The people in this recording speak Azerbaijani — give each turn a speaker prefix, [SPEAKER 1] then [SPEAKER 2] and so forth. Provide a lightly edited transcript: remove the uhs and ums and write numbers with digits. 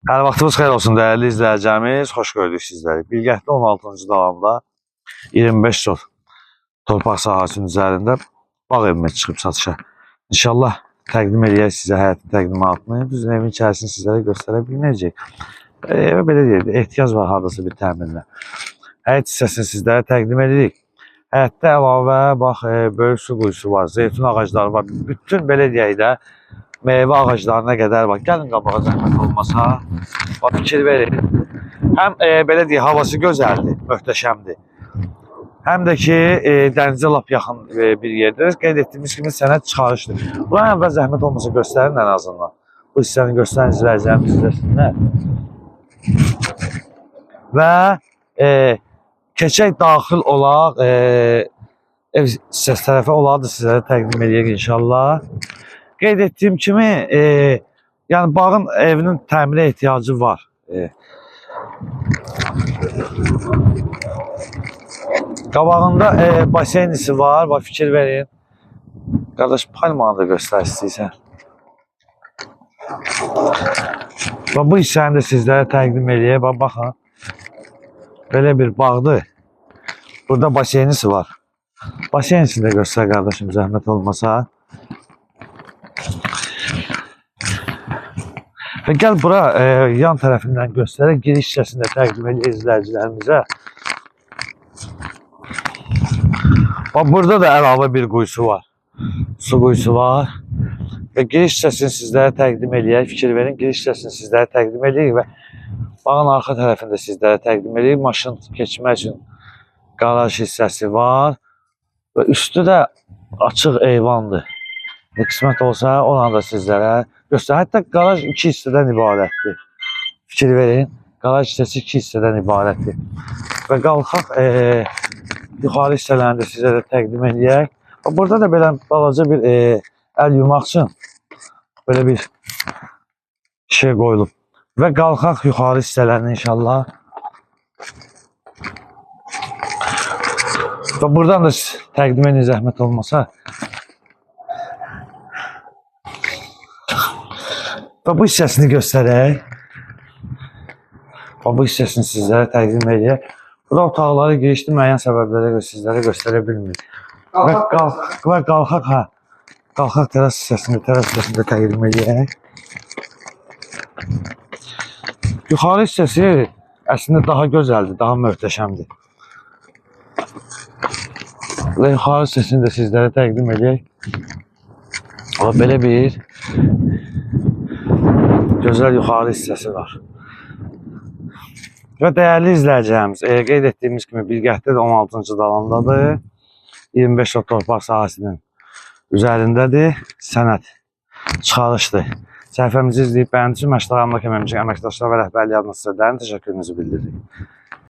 [SPEAKER 1] Hər vaxtınız xeyir olsun dəyərli izləyicimiz. Xoş gördük sizləri. Bilgətli 16-cı dalanda 25 sot torpaq sahəsinin üzərində bağ evimə çıxıb satışa. İnşallah təqdim edəcək sizə həyətin təqdimatını. Düzün evin içərisini sizlərə göstərə bilməyəcək. Belə deyək, ehtiyac var hardasa bir təminlə. Həyət hissəsini sizlərə təqdim edirik. Həyətdə əlavə bax, böyük su quyusu var, zeytun ağacları var. Bütün belə deyək də meyvə ağaclarına qədər var. Gəlin qabağa zəhmət olmasa. Bax, fikir verin. Həm belə deyək, havası gözəldir, möhtəşəmdir. Həm də ki, dənizə lap yaxın bir yerdir. Qeyd etdiyimiz kimi sənəd çıxarışdır. Buna əvvəl zəhmət olmasa göstərin ən azından. Bu hissəni göstərin izləyəcəyimiz izləsinlər. Və keçək daxil olaq, ev hissəsi tərəfə olardı sizlərə təqdim edək inşallah. Qeyd etdiyim kimi, yəni bağın evinin təmirə ehtiyacı var. Qabağında baseynisi var, bax fikir verin. Qardaş, palmanı da göstər istəyirsən. Bu hissəni də sizlərə təqdim edək. Baxın, belə bir bağdır. Burada baseynisi var. Baseynisi də göstər qardaşım, zəhmət olmasa. Və gəl bura yan tərəfindən göstərək, giriş hissəsində təqdim edək izləyicilərimizə. Bax, burada da əlavə bir quyusu var. Su quyusu var. Və giriş hissəsini sizlərə təqdim edək. Fikir verin, giriş hissəsini sizlərə təqdim edək və bağın arxa tərəfində sizlərə təqdim edək. Maşın keçmək üçün qaraj hissəsi var. Və üstü də açıq eyvandır. Qismət olsa, onu da sizlərə göstər. Hətta qaraj 2 hissədən ibarətdir. Fikir verin, qaraj hissəsi 2 hissədən ibarətdir. Və qalxaq yuxarı hissələrini də sizə də təqdim edək. Burada da belə balaca bir əl yumaq üçün belə bir şey qoyulub. Və qalxaq yuxarı hissələrini inşallah. Və buradan da təqdim edin zəhmət olmasa. Və bu hissəsini göstərək. Bu hissəsini sizlərə təqdim edək. Burada otaqları girişli müəyyən səbəblərə görə sizlərə göstərə bilmirik. Və qalxaq təras hissəsini də təqdim edək. Yuxarı hissəsi əslində daha gözəldir, daha möhtəşəmdir. Və yuxarı hissəsini də sizlərə təqdim edək. Belə bir gözəl yuxarı hissəsi var. Və dəyərli izləyəcəyimiz, qeyd etdiyimiz kimi Bilgətli 16-cı dalandadır. 25 sot torpaq sahəsinin üzərindədir. Sənəd çıxarışdır. Səhifəmizi izləyib bəyəndiyiniz üçün məşqlərimdə əməkdaşlar və rəhbərlik adına sizə dərin təşəkkürümüzü bildiririk.